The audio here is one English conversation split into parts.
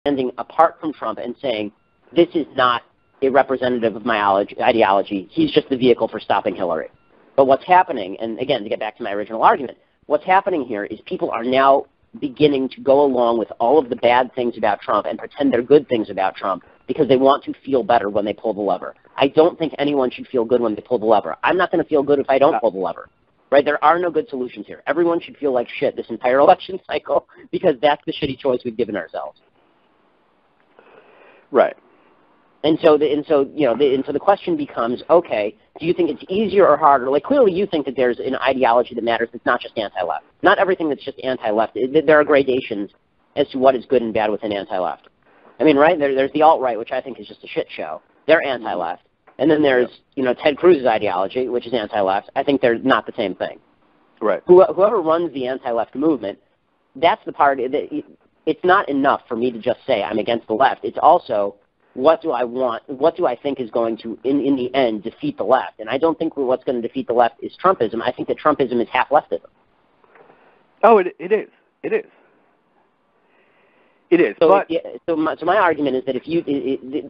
standing apart from Trump and saying, this is not a representative of my ideology. He's just the vehicle for stopping Hillary. But what's happening, and again, to get back to my original argument, what's happening here is people are now beginning to go along with all of the bad things about Trump and pretend they're good things about Trump because they want to feel better when they pull the lever. I don't think anyone should feel good when they pull the lever. I'm not going to feel good if I don't pull the lever. Right? There are no good solutions here. Everyone should feel like shit this entire election cycle because that's the shitty choice we've given ourselves. Right. And so the question becomes, okay, do you think it's easier or harder? Like, clearly you think that there's an ideology that matters that's not just anti-left. Not everything that's just anti-left. There are gradations as to what is good and bad within anti-left. I mean, right? There's the alt-right, which I think is just a shit show. They're anti-left. And then there's, Ted Cruz's ideology, which is anti-left. I think they're not the same thing. Right. Whoever runs the anti-left movement, that's the party. It's not enough for me to just say I'm against the left. It's also, what do I want? What do I think is going to, in the end, defeat the left? And I don't think what's going to defeat the left is Trumpism. I think that Trumpism is half leftism. Oh, it is. It is. It is. So my argument is that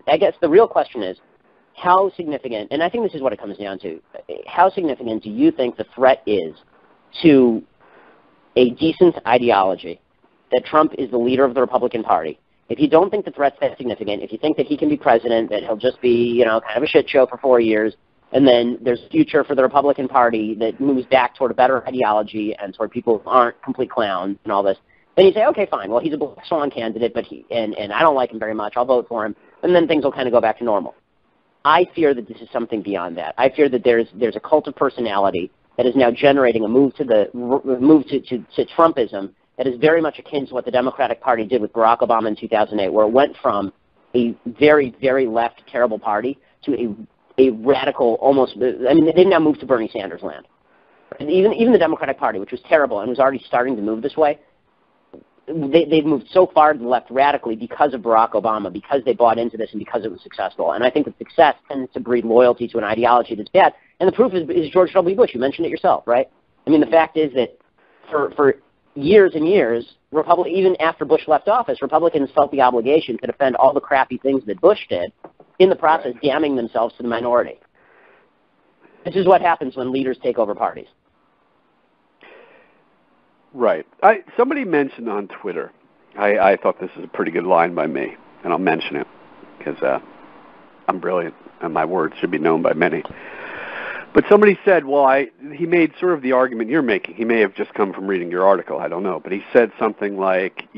I guess the real question is, how significant, and I think this is what it comes down to, how significant do you think the threat is to a decent ideology that Trump is the leader of the Republican Party? If you don't think the threat's that significant, if you think that he can be president, that he'll just be, kind of a shit show for 4 years, and then there's a future for the Republican Party that moves back toward a better ideology and toward people who aren't complete clowns and all this, then you say, okay, fine, well, he's a black swan candidate, but and I don't like him very much, I'll vote for him, and then things will kind of go back to normal. I fear that this is something beyond that. I fear that there's a cult of personality that is now generating a move to Trumpism that is very much akin to what the Democratic Party did with Barack Obama in 2008, where it went from a very, very left, terrible party to a radical, almost, they now moved to Bernie Sanders land. Even the Democratic Party, which was terrible and was already starting to move this way, they've moved so far to the left radically because of Barack Obama, because they bought into this and because it was successful. And I think that success tends to breed loyalty to an ideology that's bad. And the proof is George W. Bush. You mentioned it yourself, right? I mean, the fact is that for years and years, even after Bush left office, Republicans felt the obligation to defend all the crappy things that Bush did, in the process damning themselves to the minority. This is what happens when leaders take over parties. Right. Somebody mentioned on Twitter, I thought this is a pretty good line by me, and I'll mention it because I'm brilliant and my words should be known by many. But somebody said, he made sort of the argument you're making. He may have just come from reading your article, I don't know. But he said something like,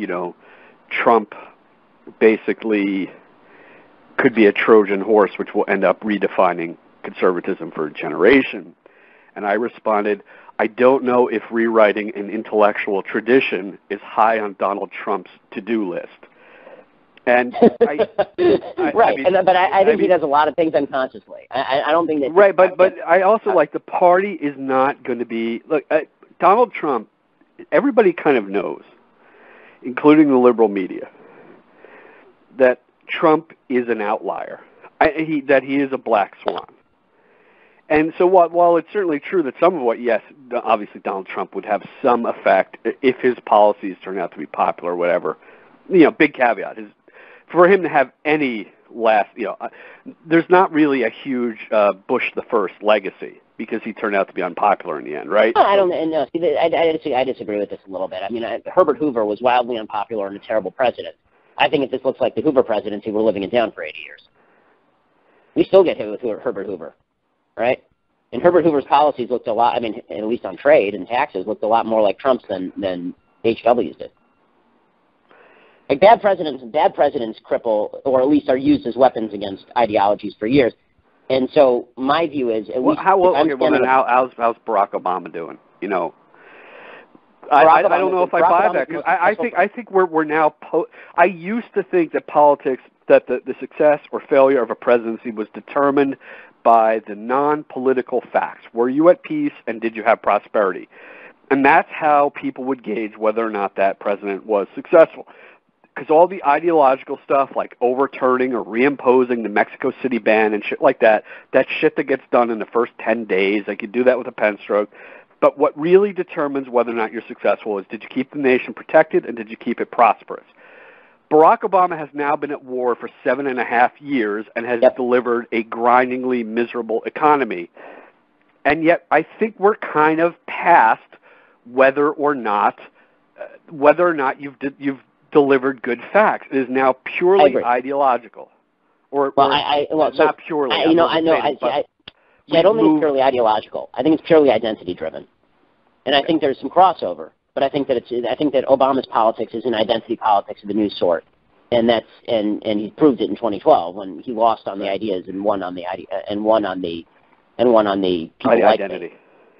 Trump basically could be a Trojan horse, which will end up redefining conservatism for a generation. And I responded, I don't know if rewriting an intellectual tradition is high on Donald Trump's to-do list. And I think he does a lot of things unconsciously. I don't think that. Right, but I also the party is not going to be Donald Trump. Everybody kind of knows, including the liberal media, that Trump is an outlier. That he is a black swan. And so while it's certainly true that some of what, yes, obviously Donald Trump would have some effect if his policies turn out to be popular or whatever, big caveat is for him to have any there's not really a huge Bush the First legacy because he turned out to be unpopular in the end, right? I don't know. I disagree with this a little bit. I mean, Herbert Hoover was wildly unpopular and a terrible president. I think if this looks like the Hoover presidency, we're living it down for 80 years. We still get hit with Herbert Hoover. Right? And Herbert Hoover's policies looked a lot, at least on trade and taxes, looked a lot more like Trump's than H.W.'s did. Like bad presidents cripple, or at least are used as weapons against ideologies for years. And so my view is, how's Barack Obama doing? I don't know if I buy that because I think we're now. I used to think that politics, that the success or failure of a presidency was determined by the non-political facts. Were you at peace and did you have prosperity? And that's how people would gauge whether or not that president was successful. Because all the ideological stuff like overturning or reimposing the Mexico City ban and shit like that shit that gets done in the first 10 days, they could do that with a pen stroke. But what really determines whether or not you're successful is, did you keep the nation protected and did you keep it prosperous? Barack Obama has now been at war for 7.5 years and has delivered a grindingly miserable economy. And yet I think we're kind of past whether or not you've delivered good facts. It is now purely ideological. Not purely. I don't think it's purely ideological. I think it's purely identity driven. And I think there's some crossover. But I think that Obama's politics is an identity politics of the new sort, and he proved it in 2012 when he lost on the ideas and won on the people identity.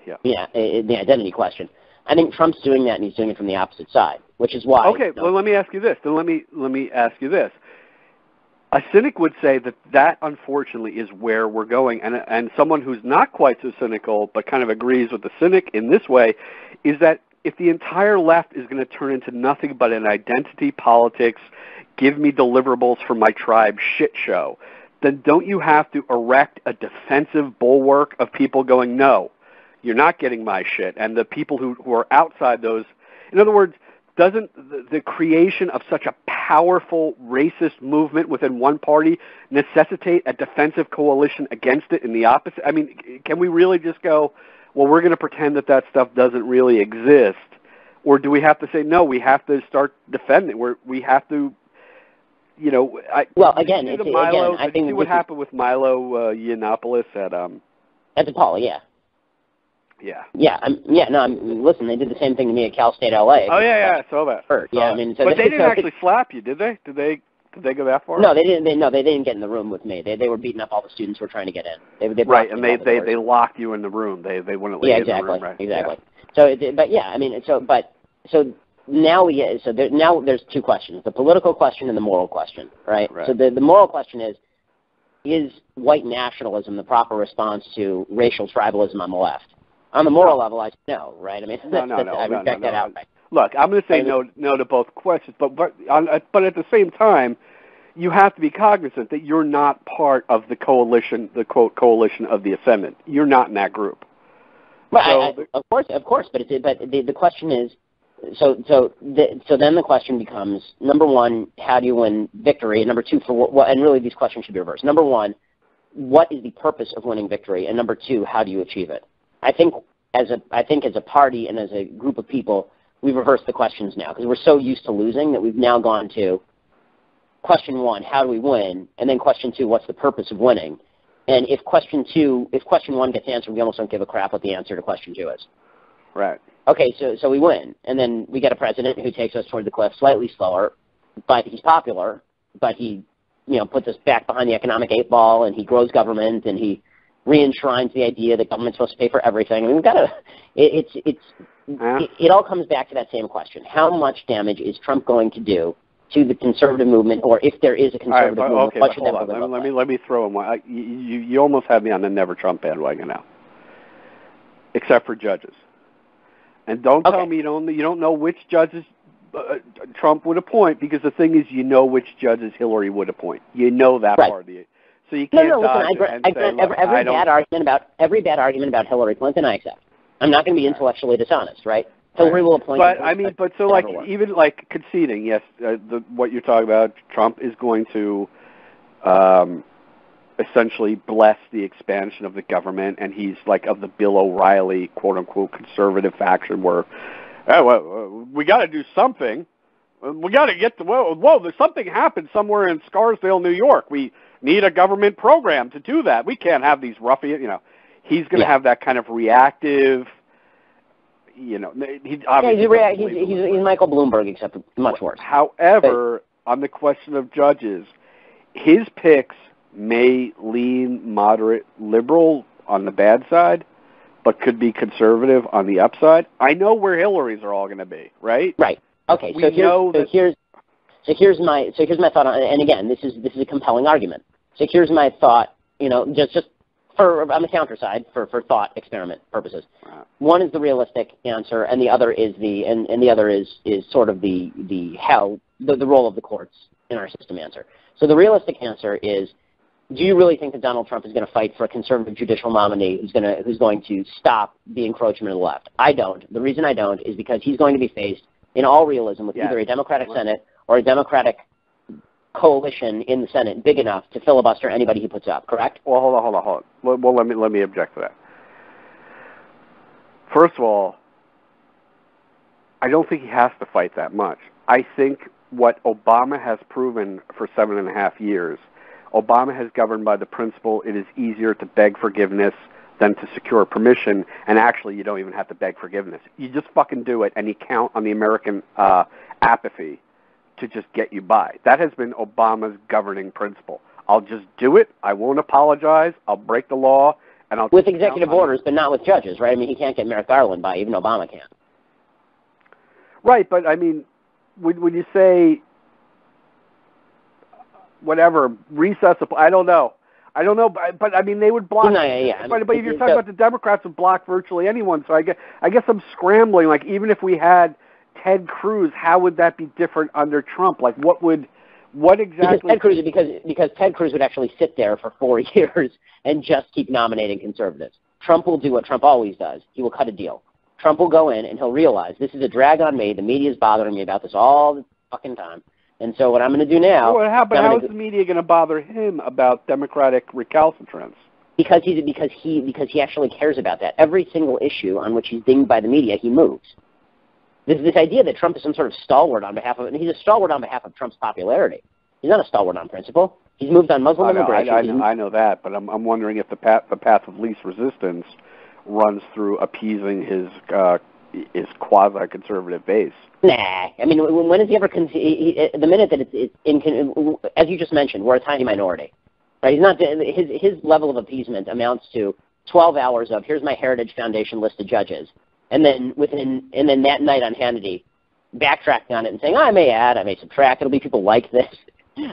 The identity question. I think Trump's doing that, and he's doing it from the opposite side, which is why. Okay, well, let me ask you this. Let me ask you this. A cynic would say that unfortunately is where we're going, and someone who's not quite so cynical but kind of agrees with the cynic in this way is that if the entire left is going to turn into nothing but an identity politics, give me deliverables for my tribe shit show, then don't you have to erect a defensive bulwark of people going, no, you're not getting my shit, and the people who are outside those, in other words, doesn't the creation of such a powerful racist movement within one party necessitate a defensive coalition against it in the opposite? I mean, can we really just go, well, we're going to pretend that stuff doesn't really exist? Or do we have to say, no, we have to start defending? We have to, I think see what happened with Milo Yiannopoulos at DePaul, listen, they did the same thing to me at Cal State LA. Oh, I saw that. But they didn't actually slap you, did they? Did they go that far? No, they didn't. They didn't get in the room with me. They were beating up all the students who were trying to get in. They locked you in the room. They wouldn't let you in the room. Right? Exactly. Yeah. So now there's two questions: the political question and the moral question, right? So the moral question is white nationalism the proper response to racial tribalism on the left? On the moral level, I say no, right? I mean, I reject that outright. Look, I'm going to say no to both questions, but at the same time, you have to be cognizant that you're not part of the coalition, the quote coalition of the ascendant. You're not in that group. Well, of course, but the question is, so then the question becomes, number one, how do you win victory? And number two, and really these questions should be reversed. Number one, what is the purpose of winning victory? And number two, how do you achieve it? I think as a party and as a group of people, we've reversed the questions now because we're so used to losing that we've now gone to question one, how do we win? And then question two, what's the purpose of winning? And if question one gets answered, we almost don't give a crap what the answer to question two is. Right. Okay, so we win. And then we get a president who takes us toward the cliff slightly slower, but he's popular, but he, puts us back behind the economic 8 ball, and he grows government, and he re-enshrines the idea that government's supposed to pay for everything. I mean, it all comes back to that same question. How much damage is Trump going to do to the conservative movement, or if there is a conservative movement, what should that movement look like? Let me throw in one. You almost have me on the never Trump bandwagon now, except for judges. And don't tell me you don't know which judges Trump would appoint, because the thing is, which judges Hillary would appoint. You know that part of the. So you can't every bad argument about Hillary Clinton I accept. I'm not going to be intellectually dishonest, right? Hillary will appoint. But even conceding, yes, what you're talking about, Trump is going to essentially bless the expansion of the government, and he's of the Bill O'Reilly quote unquote conservative faction where, we got to do something. We got to get to there's something happened somewhere in Scarsdale, New York. We need a government program to do that. We can't have these ruffians. He's going to have that kind of reactive. He's Michael Bloomberg, except much worse. However, on the question of judges, his picks may lean moderate liberal on the bad side, but could be conservative on the upside. I know where Hillary's are all going to be, right? Right. Okay. Here's my thought on, and again, this is a compelling argument. So here's my thought. Just for on the counter side for thought experiment purposes. Wow. One is the realistic answer, and the other is the other is sort of the role of the courts in our system answer. So the realistic answer is, do you really think that Donald Trump is going to fight for a conservative judicial nominee who's going to stop the encroachment of the left? I don't. The reason I don't is because he's going to be faced in all realism with either a Democratic Senate or a Democratic coalition in the Senate big enough to filibuster anybody he puts up, correct? Well, hold on. Well, let me object to that. First of all, I don't think he has to fight that much. I think what Obama has proven for 7.5 years, Obama has governed by the principle it is easier to beg forgiveness than to secure permission, and actually you don't even have to beg forgiveness. You just fucking do it, and you count on the American apathy to just get you by. That has been Obama's governing principle. I'll just do it. I won't apologize. I'll break the law, and I'll with executive orders, but not with judges, right? I mean, he can't get Merrick Garland by. Even Obama can. Right, but I mean, when you say whatever recess, I don't know, but I mean they would block. No, yeah. But if you're talking about the Democrats would block virtually anyone, so I guess I'm scrambling. Like even if we had Ted Cruz, how would that be different under Trump? Like what exactly? Because Ted Cruz would actually sit there for 4 years and just keep nominating conservatives. Trump will do what Trump always does. He will cut a deal. Trump will go in and he'll realize this is a drag on me. The media is bothering me about this all the fucking time. And so what I'm going to do now... Well, how is the media going to bother him about Democratic recalcitrance? Because he actually cares about that. Every single issue on which he's dinged by the media, he moves. This idea that Trump is some sort of stalwart on behalf of... And he's a stalwart on behalf of Trump's popularity. He's not a stalwart on principle. He's moved on Muslim immigration. I know that, but I'm wondering if the path of least resistance runs through appeasing his quasi-conservative base. Nah. I mean, when has he ever... the minute that it's as you just mentioned, we're a tiny minority. Right? He's not... His level of appeasement amounts to 12 hours of, here's my Heritage Foundation list of judges. And then that night on Hannity, backtracking on it and saying, I may add, I may subtract. It'll be people like this.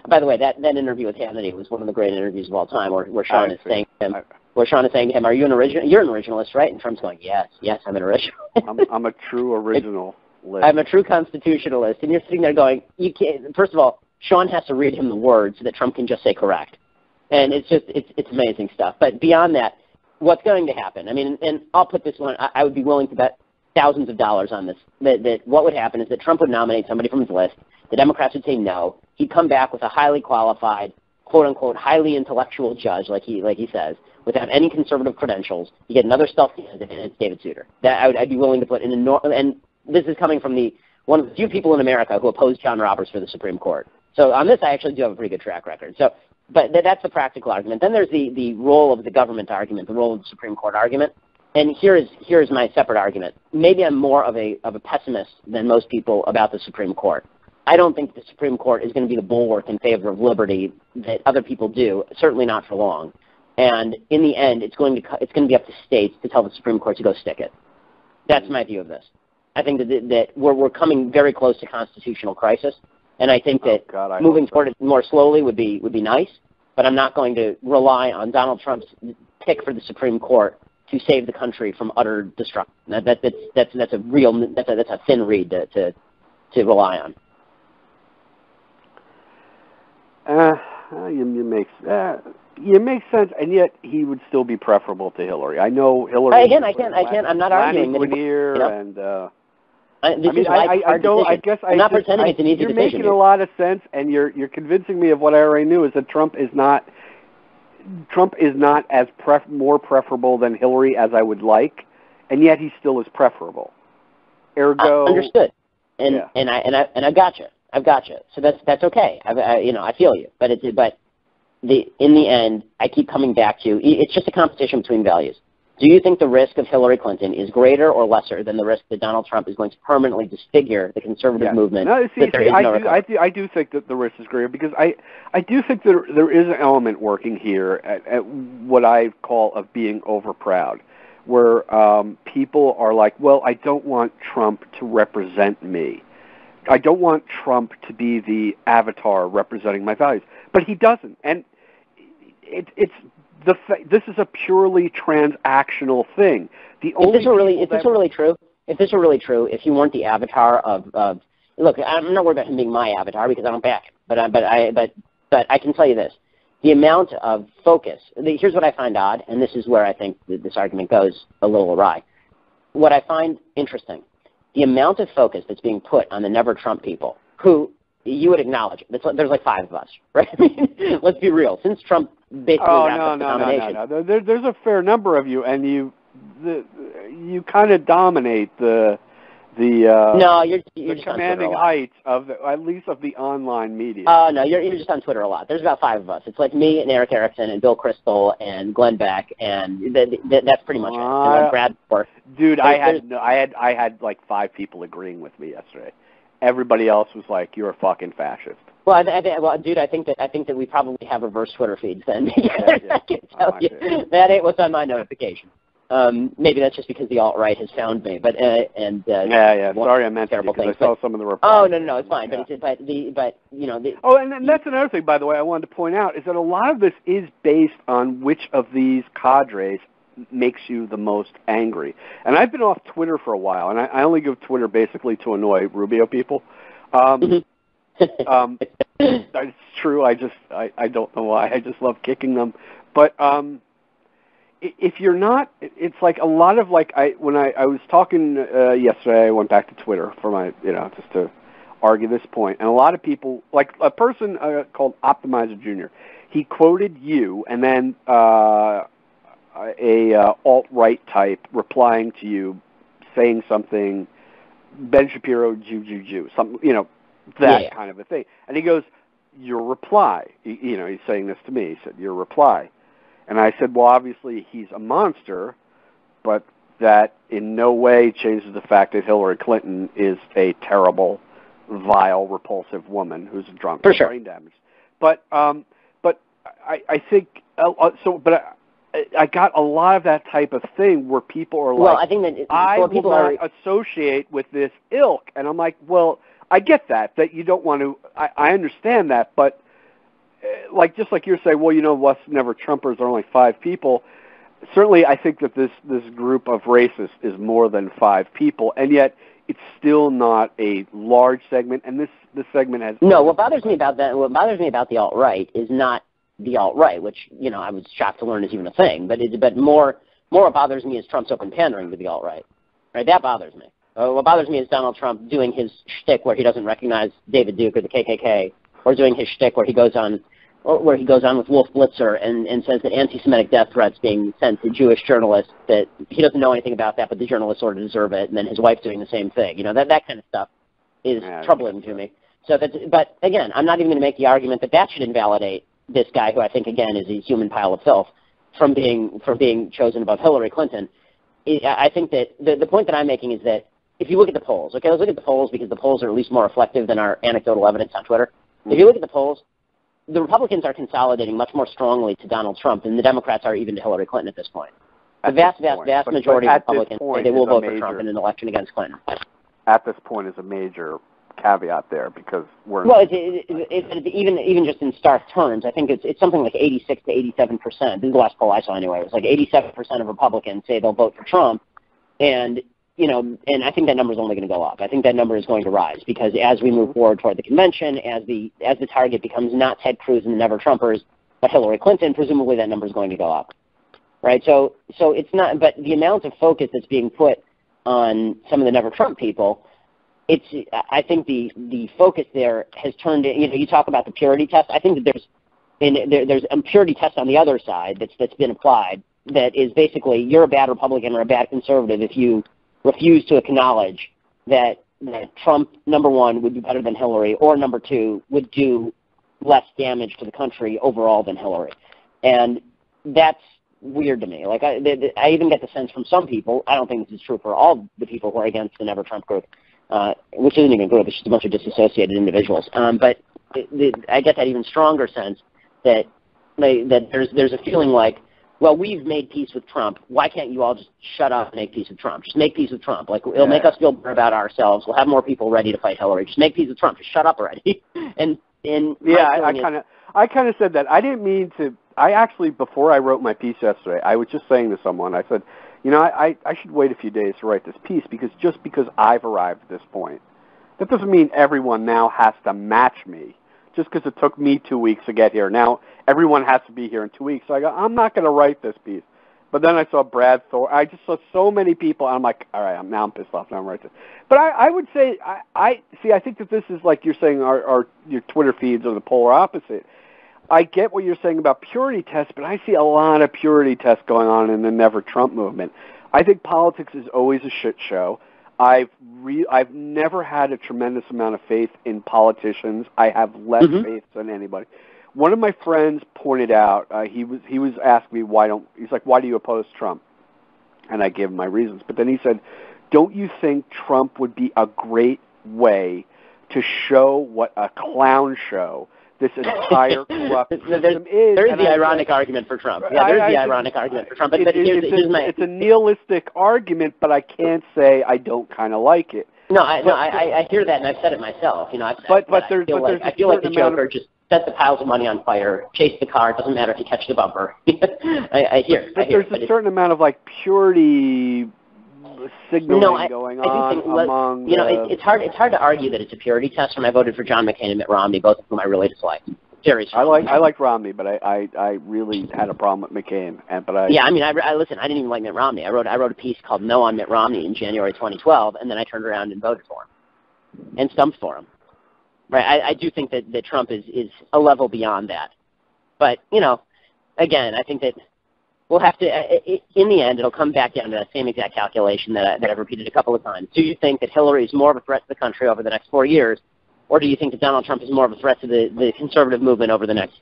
By the way, that interview with Hannity was one of the great interviews of all time, where Sean is saying to him, "Are you an original? You're an originalist, right?" And Trump's going, "Yes, I'm an originalist. I'm a true originalist. I'm a true constitutionalist." And you're sitting there going, "You can't." First of all, Sean has to read him the words so that Trump can just say correct, and it's amazing stuff. But beyond that, what's going to happen? I mean, and I'll put this one. I would be willing to bet thousands of dollars on this. That what would happen is that Trump would nominate somebody from his list. The Democrats would say no. He'd come back with a highly qualified, quote-unquote, highly intellectual judge, like he says, without any conservative credentials. You get another stealth candidate, and it's David Souter. That I'd be willing to put in and this is coming from one of the few people in America who opposed John Roberts for the Supreme Court. So on this, I actually do have a pretty good track record. So, but that's the practical argument. Then there's the role of the government argument, the role of the Supreme Court argument. And here's my separate argument. Maybe I'm more of a pessimist than most people about the Supreme Court. I don't think the Supreme Court is going to be the bulwark in favor of liberty that other people do, certainly not for long. And in the end, it's going to be up to states to tell the Supreme Court to go stick it. That's my view of this. I think that we're coming very close to constitutional crisis, and I think that moving toward it more slowly would be nice. But I'm not going to rely on Donald Trump's pick for the Supreme Court to save the country from utter destruction. That's a thin reed to rely on. You make sense, and yet he would still be preferable to Hillary. I know Hillary. Again, I can't. I'm not arguing. I'm not pretending it's an easy decision. You're decision. making a lot of sense, and you're convincing me of what I already knew: is that Trump is not as more preferable than Hillary as I would like, and yet he still is preferable. Ergo, understood. And I've got you. So that's okay. I feel you. But in the end, I keep coming back to it's just a competition between values. Do you think the risk of Hillary Clinton is greater or lesser than the risk that Donald Trump is going to permanently disfigure the conservative movement? I do think that the risk is greater because I do think that there is an element working here at what I call of being overproud, where people are like, well, I don't want Trump to represent me. I don't want Trump to be the avatar representing my values, but he doesn't. And this is a purely transactional thing. If this were really true, if he weren't the avatar of look, I'm not worried about him being my avatar because I don't back him. But I can tell you this: the amount of focus. Here's what I find odd, and this is where I think this argument goes a little awry. What I find interesting. The amount of focus that's being put on the Never Trump people, who, you would acknowledge it. There's like 5 of us, right? I mean, let's be real. Since Trump basically wrapped up the nomination. No. There's a fair number of you, and you kind of dominate the just commanding heights of at least of the online media. Oh no, you're just on Twitter a lot. There's about 5 of us. It's like me and Eric Erickson and Bill Kristol and Glenn Beck, and that's pretty much it. And like Brad Ford. Dude, I had like 5 people agreeing with me yesterday. Everybody else was like, "You're a fucking fascist." Well, dude, I think that we probably have reverse Twitter feeds then. I can tell you that ain't what's on my notification. Maybe that's just because the alt-right has found me, but Sorry, I meant to because I saw some of the reports. Oh no, it's fine. Yeah. And that's another thing, by the way, I wanted to point out is that a lot of this is based on which of these cadres makes you the most angry. And I've been off Twitter for a while, and I only give Twitter basically to annoy Rubio people. It's true. I don't know why. I just love kicking them, but. If you're not, it's like a lot of when I was talking yesterday, I went back to Twitter for my, just to argue this point. And a lot of people, like a person called Optimizer Jr., he quoted you and then a alt-right type replying to you saying something, Ben Shapiro, Jew, something, that kind of a thing. And he goes, your reply, he's saying this to me, he said, your reply. And I said, well, obviously he's a monster, but that in no way changes the fact that Hillary Clinton is a terrible, vile, repulsive woman who's drunk and brain damaged. But I think I got a lot of that type of thing where people are like, I think that I will not associate with this ilk, and I'm like, well, I get that you don't want to. I understand that, but. Just like you're saying, well, us never Trumpers are only 5 people. Certainly, I think that this group of racists is more than 5 people, and yet it's still not a large segment. And this segment has what bothers me about that. What bothers me about the alt-right is not the alt-right, which I was shocked to learn is even a thing. But more what bothers me is Trump's open pandering to the alt-right. Right, that bothers me. What bothers me is Donald Trump doing his shtick where he doesn't recognize David Duke or the KKK. Or doing his shtick where he goes on with Wolf Blitzer and says that anti-Semitic death threats being sent to Jewish journalists, that he doesn't know anything about that, but the journalists sort of deserve it, and then his wife doing the same thing. That kind of stuff is troubling to me. But again, I'm not even going to make the argument that should invalidate this guy, who I think again is a human pile of filth, from being chosen above Hillary Clinton. I think that the point that I'm making is that if you look at the polls, okay, let's look at the polls because the polls are at least more reflective than our anecdotal evidence on Twitter. If you look at the polls, the Republicans are consolidating much more strongly to Donald Trump than the Democrats are even to Hillary Clinton at this point. The vast majority of Republicans say they will vote for Trump in an election against Clinton. At this point is a major caveat there because we're... Well, even just in stark terms, I think it's something like 86 to 87%. This is the last poll I saw anyway. It was like 87% of Republicans say they'll vote for Trump, and I think that number is only going to go up. I think that number is going to rise because as we move forward toward the convention, as the target becomes not Ted Cruz and the Never Trumpers, but Hillary Clinton, presumably that number is going to go up, right? So it's not. But the amount of focus that's being put on some of the Never Trump people, I think the focus there has turned. You talk about the purity test. I think that there's a purity test on the other side that's been applied. That is basically you're a bad Republican or a bad conservative if you refuse to acknowledge that Trump, number one, would be better than Hillary, or number two, would do less damage to the country overall than Hillary. And that's weird to me. Like I even get the sense from some people, I don't think this is true for all the people who are against the Never Trump group, which isn't even a group, it's just a bunch of disassociated individuals. But I get that even stronger sense that there's a feeling like, well, we've made peace with Trump. Why can't you all just shut up and make peace with Trump? Just make peace with Trump. Like, it'll make us feel better about ourselves. We'll have more people ready to fight Hillary. Just make peace with Trump. Just shut up already. I kind of said that. I didn't mean to. I actually, before I wrote my piece yesterday, I was just saying to someone, I said, I should wait a few days to write this piece because I've arrived at this point, that doesn't mean everyone now has to match me. Just because it took me 2 weeks to get here. Now everyone has to be here in 2 weeks. So I go, I'm not going to write this piece. But then I saw Brad Thor. I just saw so many people. And I'm like, all right, now I'm pissed off. Now I'm right there. But I would say, I think that this is like you're saying your Twitter feeds are the polar opposite. I get what you're saying about purity tests, but I see a lot of purity tests going on in the Never Trump movement. I think politics is always a shit show. I've never had a tremendous amount of faith in politicians. I have less faith than anybody. One of my friends pointed out, he was asking me he's like, why do you oppose Trump? And I gave him my reasons. But then he said, don't you think Trump would be a great way to show what a clown show this entire corrupt system is? There is the ironic argument for Trump. Yeah, there's the ironic argument for Trump. But it's a nihilistic argument, but I can't say I don't kind of like it. I hear that, and I've said it myself. I feel like the Joker just set the piles of money on fire, chase the car. It doesn't matter if you catch the bumper. I hear. There's a certain amount of like purity signaling going on among. It's hard to argue that it's a purity test when I voted for John McCain and Mitt Romney, both of whom I really disliked. I liked Romney, but I really had a problem with McCain. Listen. I didn't even like Mitt Romney. I wrote a piece called "No on Mitt Romney" in January 2012, and then I turned around and voted for him and stumped for him. Right. I do think that Trump is a level beyond that. But again, I think that we'll have to. In the end, it'll come back down to that same exact calculation that I've repeated a couple of times. Do you think that Hillary is more of a threat to the country over the next 4 years? Or do you think that Donald Trump is more of a threat to the conservative movement over the next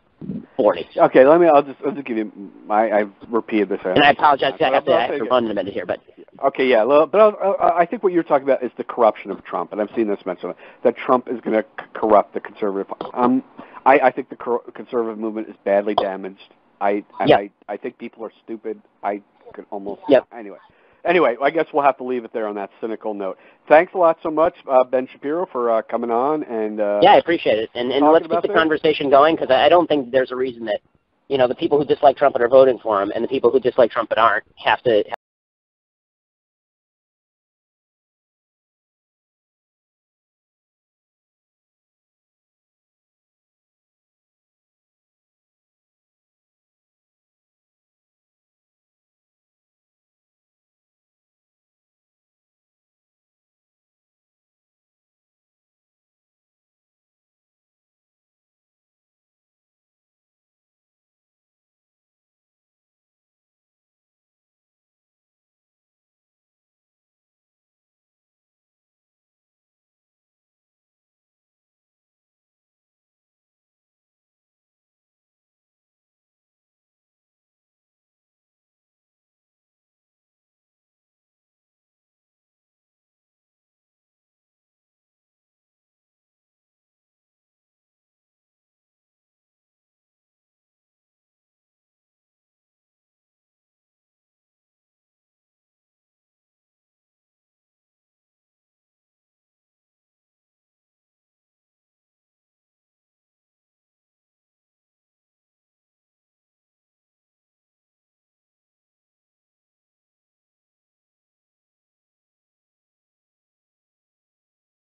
40? Okay, I'll just give you. I've repeated this. And I apologize. I have to run in a minute here, but. Okay, yeah, but I think what you're talking about is the corruption of Trump, and I've seen this mentioned that Trump is going to corrupt the conservative. I think the conservative movement is badly damaged. I think people are stupid. I could almost. Yep. Anyway, I guess we'll have to leave it there on that cynical note. Thanks a lot so much, Ben Shapiro, for coming on. And I appreciate it. And let's keep the conversation going, because I don't think there's a reason that the people who dislike Trump and are voting for him and the people who dislike Trump and aren't have to